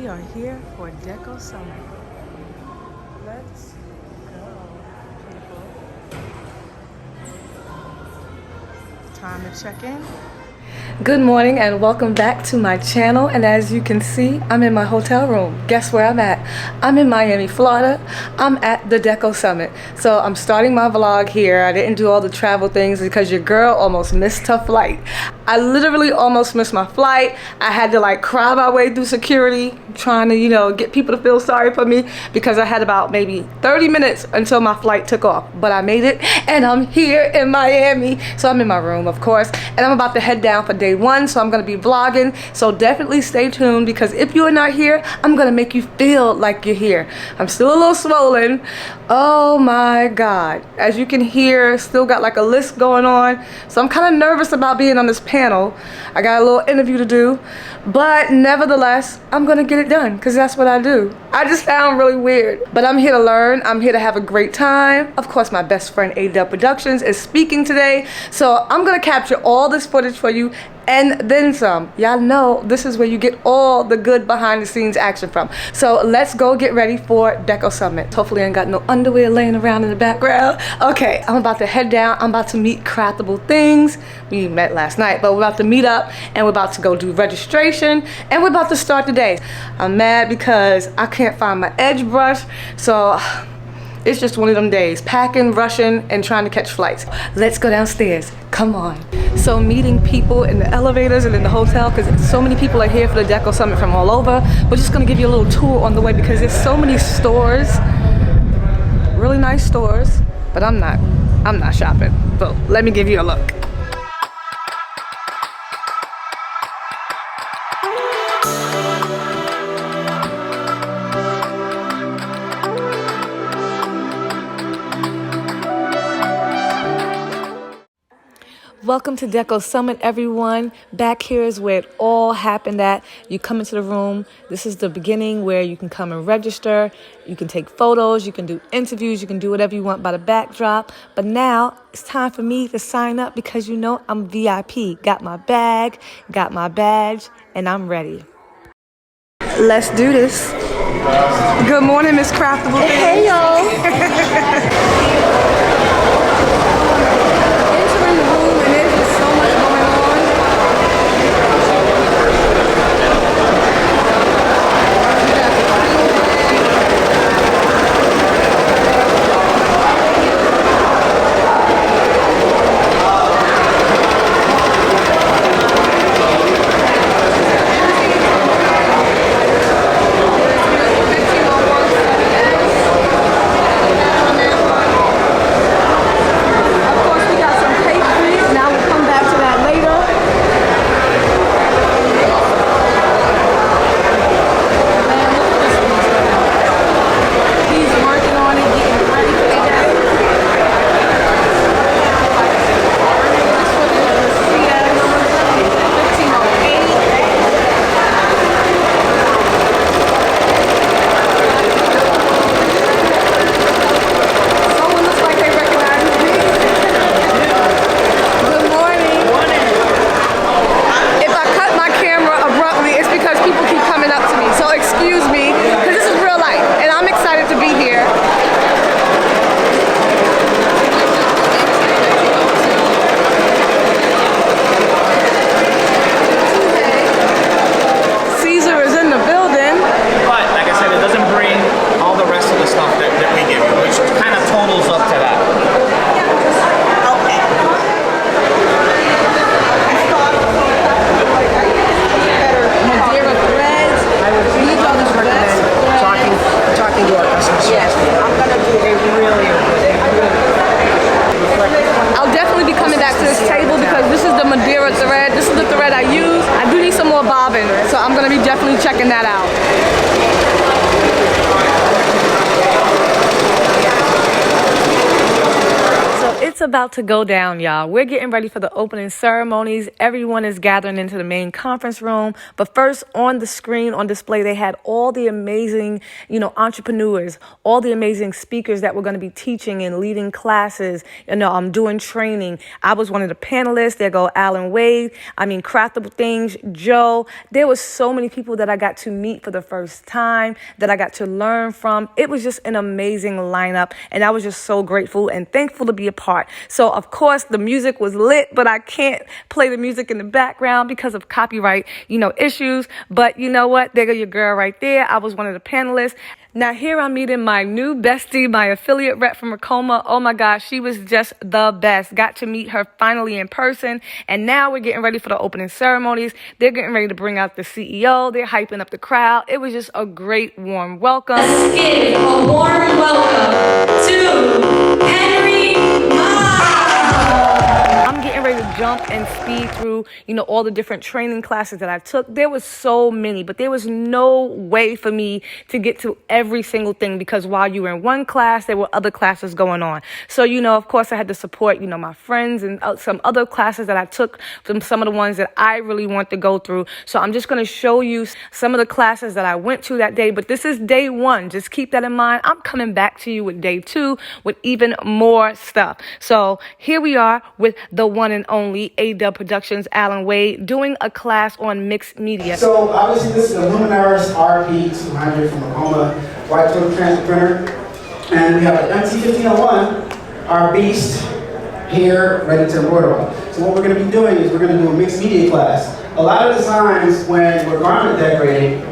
We are here for Decco Summit. Let's go, people. Time to check in. Good morning and welcome back to my channel, and as you can see, I'm in my hotel room. Guess where I'm at? I'm in Miami, Florida. I'm at the Decco Summit. So I'm starting my vlog here. I didn't do all the travel things because your girl almost missed her flight. I literally almost missed my flight. I had to like cry my way through security trying to, get people to feel sorry for me because I had about maybe 30 minutes until my flight took off. But I made it and I'm here in Miami. So I'm in my room, of course, and I'm about to head down for day one, so I'm gonna be vlogging. So definitely stay tuned because if you are not here, I'm gonna make you feel like you're here. I'm still a little swollen. Oh my God. As you can hear, still got like a list going on. So I'm kind of nervous about being on this panel. I got a little interview to do, but nevertheless, I'm gonna get it done because that's what I do. I just sound really weird, but I'm here to learn. I'm here to have a great time. Of course, my best friend A-Dub Productions is speaking today, so I'm gonna capture all this footage for you and then some. Y'all know this is where you get all the good behind the scenes action from. So let's go get ready for Decco Summit. Hopefully I ain't got no underwear laying around in the background. Okay, I'm about to head down. I'm about to meet Craftable Things. We met last night, but we're about to meet up and we're about to go do registration and we're about to start the day. I'm mad because I can't find my edge brush, so it's just one of them days, packing, rushing, and trying to catch flights. Let's go downstairs, come on. So meeting people in the elevators and in the hotel, because so many people are here for the Decco Summit from all over. We're just gonna give you a little tour on the way because there's so many stores, really nice stores, but I'm not shopping. So let me give you a look. Welcome to Decco Summit, everyone. Back here is where it all happened at. You come into the room. This is the beginning where you can come and register. You can take photos. You can do interviews. You can do whatever you want by the backdrop. But now it's time for me to sign up because I'm VIP. Got my bag, got my badge, and I'm ready. Let's do this. Good morning, Miss Craftable Things. Hey, y'all. So I'm gonna be definitely checking that out. So it's It's about to go down, y'all. We're getting ready for the opening ceremonies. Everyone is gathering into the main conference room. But first, on the screen, on display, they had all the amazing, entrepreneurs, all the amazing speakers that were going to be teaching and leading classes, doing training. I was one of the panelists. There go Alan Wade. Craftable Things, Joe. There was so many people that I got to meet for the first time, that I got to learn from. It was just an amazing lineup, and I was just so grateful and thankful to be a part. So, of course, the music was lit, but I can't play the music in the background because of copyright, issues. But you know what? There go your girl right there. I was one of the panelists. Now here I'm meeting my new bestie, my affiliate rep from Ricoma. Oh my gosh, she was just the best. Got to meet her finally in person. And now we're getting ready for the opening ceremonies. They're getting ready to bring out the CEO. They're hyping up the crowd. It was just a great warm welcome. Let's give a warm welcome to Henry I'm getting ready to jump and speed through, all the different training classes that I took. There was so many, but there was no way for me to get to every single thing because while you were in one class, there were other classes going on. So, of course, I had to support, my friends and some other classes that I took from some of the ones that I really want to go through. So I'm just going to show you some of the classes that I went to that day. But this is day one. Just keep that in mind. I'm coming back to you with day two with even more stuff. So here we are with the one and only A-Dub Productions, Alan Wade, doing a class on mixed media. So obviously this is a Luminaris RP200 from Ricoma white total transfer printer. And we have an MT1501, our beast, here ready to embroider on. So what we're going to be doing is we're going to do a mixed media class. A lot of designs when we're garment decorating,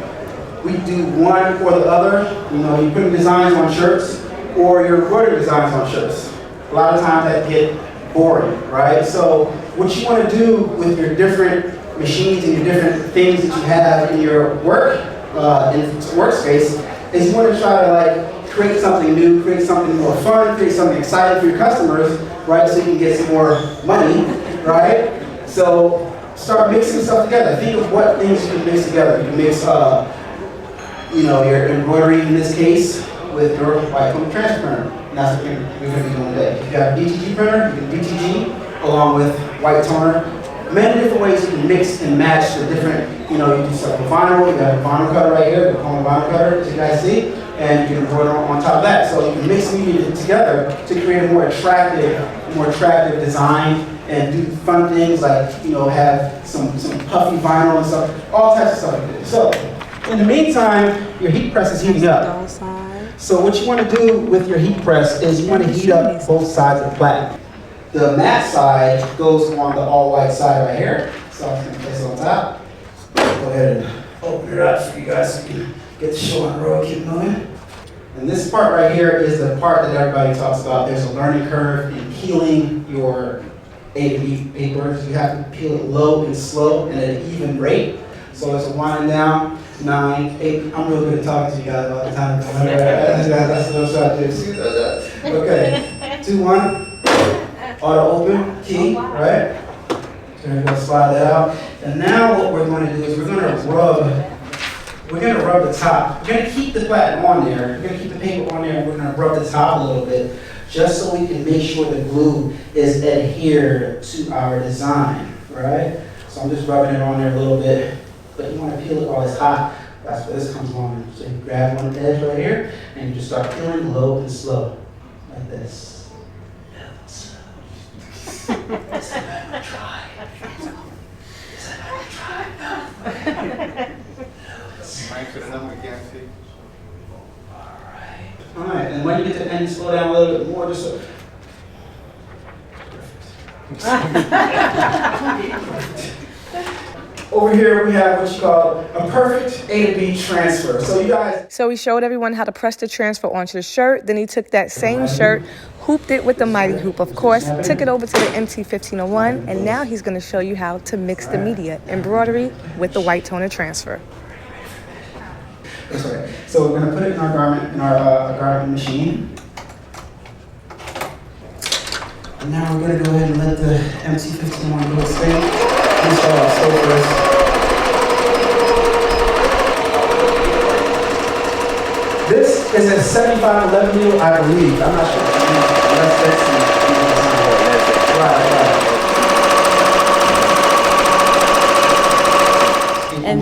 we do one or the other. You put designs on shirts or you're embroidering designs on shirts. A lot of times that get boring, right? So what you want to do with your different machines and your different things that you have in your workspace is you want to try to create something new, create something more fun, create something exciting for your customers, right? So you can get some more money, right? So start mixing stuff together. Think of what things you can mix together. You can mix, your embroidery in this case with your white total transfer printer. And that's what we're going to be doing today. If you have a BTG printer, you can BTG along with white toner. Many different ways you can mix and match the different, you do stuff with vinyl. You have a vinyl cutter right here, the Ricoma vinyl cutter, as you guys see, and you can embroider on top of that. So you can mix media together to create a more attractive design and do fun things like, have some puffy vinyl and stuff, all types of stuff you can do. So in the meantime, your heat press is heating up. So what you want to do with your heat press is you want to heat up both sides of the platen. The matte side goes on the all-white side right here. So I'm going to place it on top. Go ahead and open it up so you guys can get the show on the road, keep moving. And this part right here is the part that everybody talks about. There's a learning curve in peeling your A to B paper. You have to peel it low and slow and at an even rate. So it's a winding down, 9, 8. I'm real good at talking to you guys all the time. That's what I'm trying to do. Okay, 2, 1. Auto open, key, right? So we're going to slide that out. And now what we're going to do is we're going to rub the top. We're going to keep the platen on there. We're going to keep the paper on there and we're going to rub the top a little bit just so we can make sure the glue is adhered to our design, right? So I'm just rubbing it on there a little bit, but you want to peel it while it's hot. That's where this comes along. So you grab one edge right here and you just start peeling low and slow, like this. Is that a try? Is that a try? Alright, and when you get to the end, you slow down a little bit more, just so. Over here we have what you call a perfect A to B transfer. So you guys. So he showed everyone how to press the transfer onto the shirt. Then he took that same shirt, hooped it with the mighty hoop, of course, took it over to the MT1501, and now he's going to show you how to mix the media, embroidery with the white toner transfer. Okay. So we're going to put it in our garment machine. And now we're going to go ahead and let the MT1501 go spin. Install our stove first. This is a 7511 needle, I believe. I'm not sure. Let's see.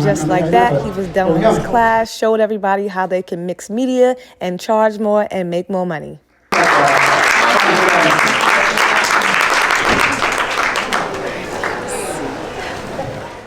just like that, he was done with his class, showed everybody how they can mix media and charge more and make more money.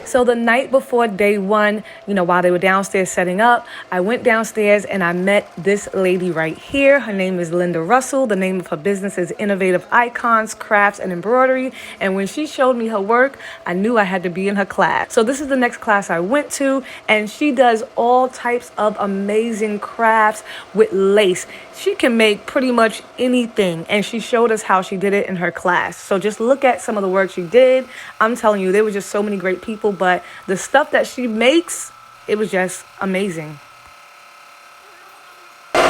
So the night before day one, while they were downstairs setting up, I went downstairs and I met this lady right here. Her name is Linda Russell. The name of her business is Innovative Icons, Crafts, and Embroidery. And when she showed me her work, I knew I had to be in her class. So this is the next class I went to, and she does all types of amazing crafts with lace. She can make pretty much anything, and she showed us how she did it in her class. So just look at some of the work she did. I'm telling you, there were just so many great people, but the stuff that she makes, it was just amazing. This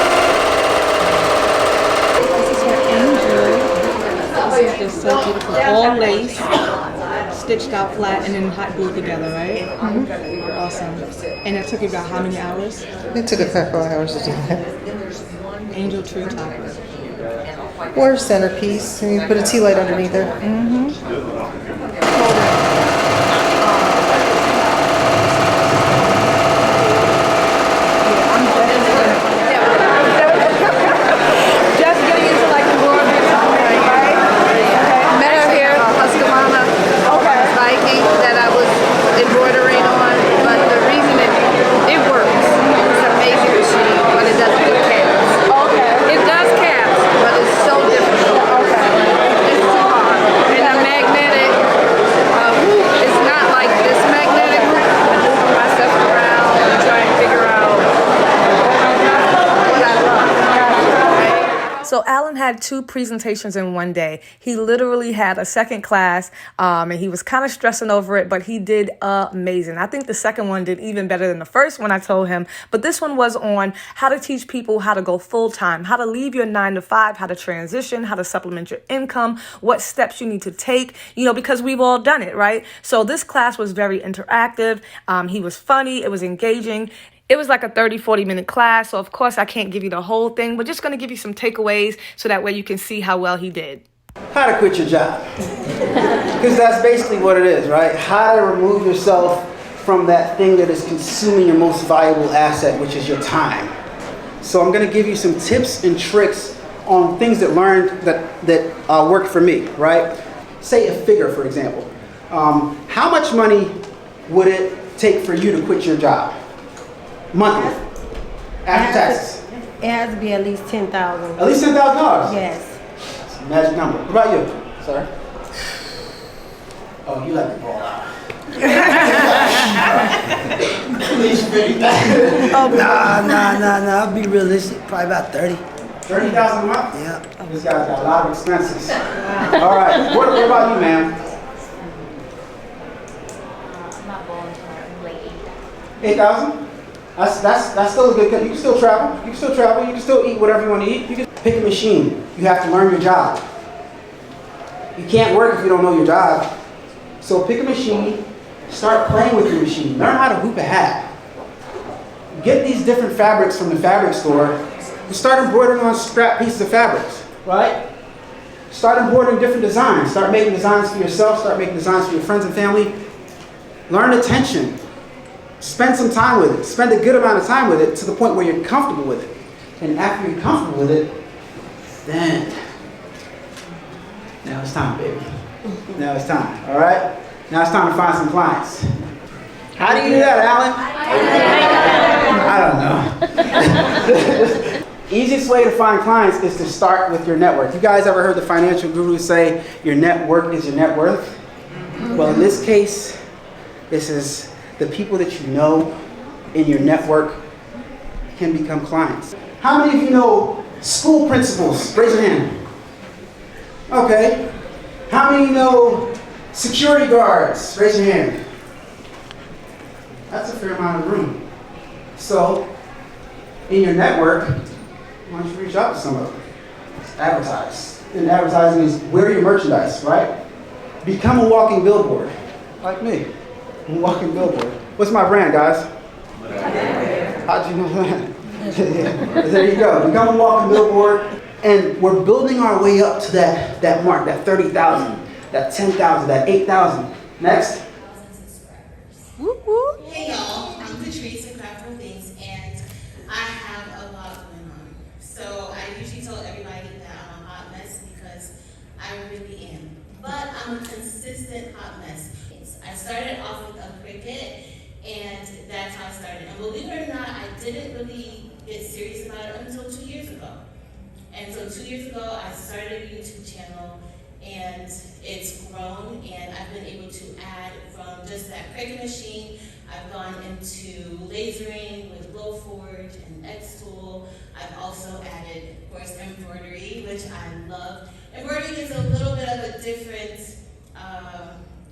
is her angel. This is just so beautiful. All lace, stitched out flat, and then hot glued together, right? Mm-hmm. Awesome. And it took you about how many hours? It took a couple of hours to do that. Angel tree topper. Or centerpiece, and you put a tea light underneath her. Mm-hmm. Just getting into like embroidery, right? Okay. Met her here, Tuscaloosa. Okay. Viking that I was embroidering on, but the reason it works. It's an amazing machine, but it doesn't do caps. Okay. It does caps, but it's so difficult. Okay. It's too hard. And the magnetic hoop is not like this magnetic hoop. I'm moving myself around and trying to figure out what I love. So Alan had 2 presentations in one day. He literally had a second class, and he was kind of stressing over it, but he did amazing. I think the second one did even better than the first one, I told him. But this one was on how to teach people how to go full-time, how to leave your 9 to 5, how to transition, how to supplement your income, what steps you need to take, because we've all done it, right? So this class was very interactive. He was funny. It was engaging. It was like a 30-40 minute class, so of course I can't give you the whole thing. We're just going to give you some takeaways so that way you can see how well he did. How to quit your job. Because that's basically what it is, right? How to remove yourself from that thing that is consuming your most valuable asset, which is your time. So I'm going to give you some tips and tricks on things that worked for me, right? Say a figure, for example. How much money would it take for you to quit your job? Monthly, after taxes. It has to be at least $10,000. At least $10,000? Yes. It's a magic number. What about you, sir? Oh, you like to ball out. At least 50,000. Oh, nah. I'll be realistic. Probably about 30. 30,000 a month? Yeah. This guy's got a lot of expenses. All right. What about you, ma'am? I'm not volunteering, like 8,000? That's still a good. You can still travel. You can still eat whatever you want to eat. You can pick a machine. You have to learn your job. You can't work if you don't know your job. So pick a machine. Start playing with your machine. Learn how to hoop a hat. Get these different fabrics from the fabric store. And start embroidering on scrap pieces of fabrics. Right? Start embroidering different designs. Start making designs for yourself. Start making designs for your friends and family. Learn attention. Spend some time with it. Spend a good amount of time with it to the point where you're comfortable with it. And after you're comfortable with it, then, now it's time, baby. Now it's time, all right? Now it's time to find some clients. How do you do that, Alan? I don't know. Easiest way to find clients is to start with your network. You guys ever heard the financial gurus say your network is your net worth? Well, in this case, this is the people that you know in your network can become clients. How many of you know school principals? Raise your hand. Okay. How many know security guards? Raise your hand. That's a fair amount of room. So, in your network, why don't you reach out to some of them? Advertise. And advertising is wear your merchandise, right? Become a walking billboard, like me. Walking billboard. What's my brand, guys? How'd you know that? Yeah. There you go. Become a walking billboard. And we're building our way up to that mark, that 30,000, that 10,000, that 8,000. Next. Whoop, whoop. Hey y'all. started off with a Cricut, and that's how I started. And believe it or not, I didn't really get serious about it until 2 years ago. And so 2 years ago, I started a YouTube channel, and it's grown, and I've been able to add from just that Cricut machine. I've gone into lasering with Glowforge and Xtool. I've also added, of course, embroidery, which I love. Embroidery is a little bit of a different,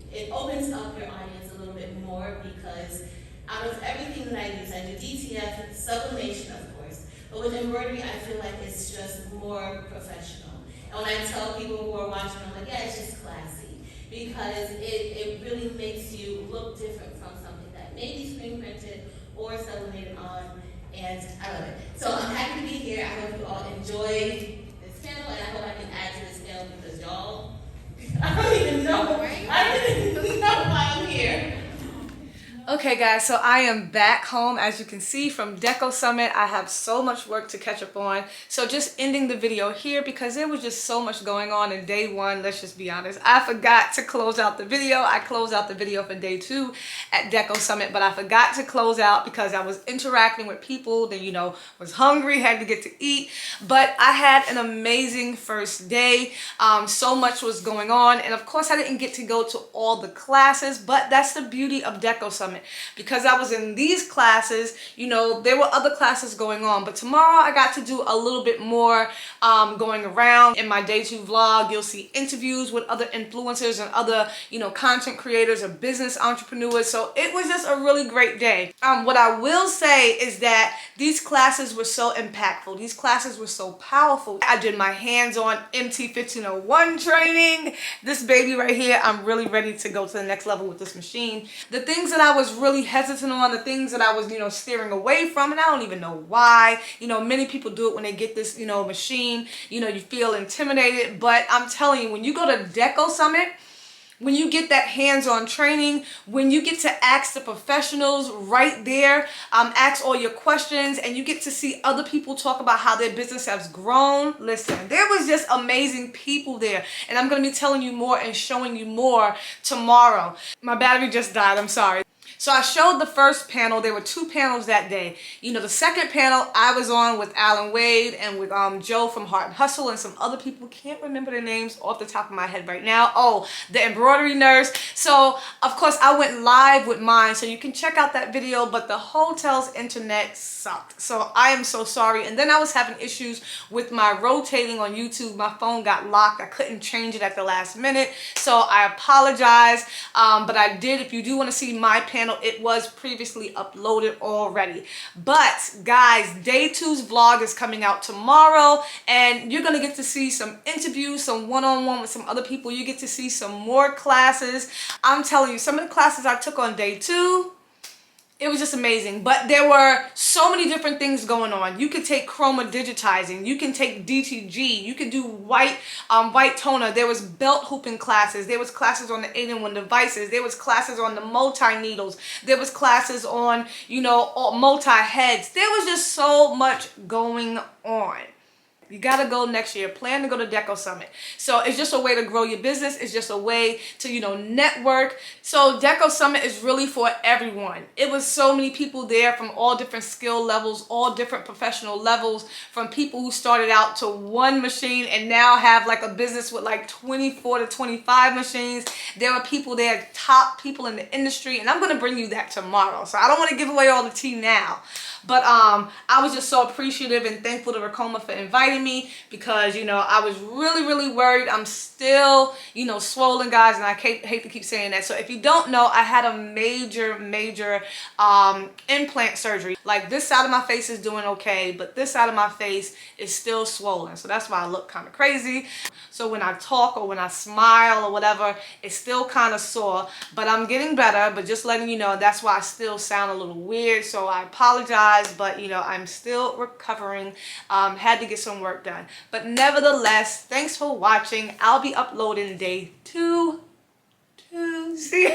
it opens up your audience a little bit more, because out of everything that I use, I do DTF, sublimation, of course, but with embroidery, I feel like it's just more professional. And when I tell people who are watching, I'm like, yeah, it's just classy, because it really makes you look different from something that may be screen printed or sublimated on, and I love it. So I'm happy to be here. I hope you all enjoy this panel, and I hope I can add to this panel, because y'all, I don't even know. I didn't even know why I'm here. Okay guys, so I am back home, as you can see, from Decco Summit. I have so much work to catch up on. So just ending the video here, because there was just so much going on in day one. Let's just be honest. I forgot to close out the video. I closed out the video for day 2 at Decco Summit, but I forgot to close out because I was interacting with people that, you know, was hungry, had to get to eat. But I had an amazing first day. So much was going on. And of course, I didn't get to go to all the classes, but that's the beauty of Decco Summit. Because I was in these classes, you know, there were other classes going on, but tomorrow I got to do a little bit more going around. In my day 2 vlog, you'll see interviews with other influencers and other, you know, content creators or business entrepreneurs. So it was just a really great day. What I will say is that these classes were so impactful. These classes were so powerful. I did my hands-on MT1501 training. This baby right here, I'm really ready to go to the next level with this machine. The things that I was really hesitant on, the things that I was, you know, steering away from, and I don't even know why. You know, many people do it when they get this, you know, machine. You know, you feel intimidated, but I'm telling you, when you go to Decco Summit, when you get that hands-on training, when you get to ask the professionals right there, ask all your questions, and you get to see other people talk about how their business has grown. Listen, there was just amazing people there, and I'm going to be telling you more and showing you more tomorrow. My battery just died, I'm sorry. So I showed the first panel. There were 2 panels that day. You know, the second panel I was on with Alan Wade and with Joe from Heart and Hustle and some other people. Can't remember their names off the top of my head right now. Oh, the embroidery nurse. So, of course, I went live with mine, so you can check out that video, but the hotel's internet sucked. So I am so sorry. And then I was having issues with my rotating on YouTube. My phone got locked. I couldn't change it at the last minute. So I apologize, but I did. If you do want to see my panel, it was previously uploaded already. But guys, day 2's vlog is coming out tomorrow, and you're gonna get to see some interviews, some one-on-one with some other people. You get to see some more classes. I'm telling you, some of the classes I took on day 2, it was just amazing. But there were so many different things going on. You could take Chroma digitizing. You can take DTG. You could do white toner. There was belt hooping classes. There was classes on the 8-in-1 devices. There was classes on the multi-needles. There was classes on, you know, multi-heads. There was just so much going on. You gotta go next year. Plan to go to Decco Summit. So it's just a way to grow your business. It's just a way to, you know, network. So Decco Summit is really for everyone. It was so many people there from all different skill levels, all different professional levels, from people who started out to 1 machine and now have like a business with like 24 to 25 machines. There are people there, top people in the industry, and I'm gonna bring you that tomorrow. So I don't want to give away all the tea now. But I was just so appreciative and thankful to Ricoma for inviting me, because, you know, I was really worried. I'm still, you know, swollen, guys, and I hate to keep saying that. So if you don't know, I had a major implant surgery. Like, this side of my face is doing okay, but this side of my face is still swollen. So that's why I look kind of crazy. So when I talk or when I smile or whatever, it's still kind of sore, but I'm getting better. But just letting you know, that's why I still sound a little weird. So I apologize, but, you know, I'm still recovering. Had to get some work done. But nevertheless, thanks for watching. I'll be uploading day 2. See?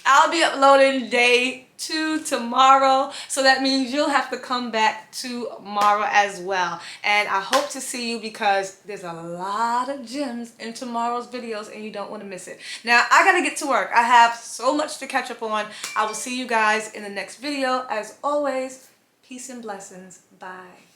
I'll be uploading day to tomorrow. So that means you'll have to come back tomorrow as well. And I hope to see you because there's a lot of gems in tomorrow's videos and you don't want to miss it. Now, I gotta get to work. I have so much to catch up on. I will see you guys in the next video. As always, peace and blessings. Bye.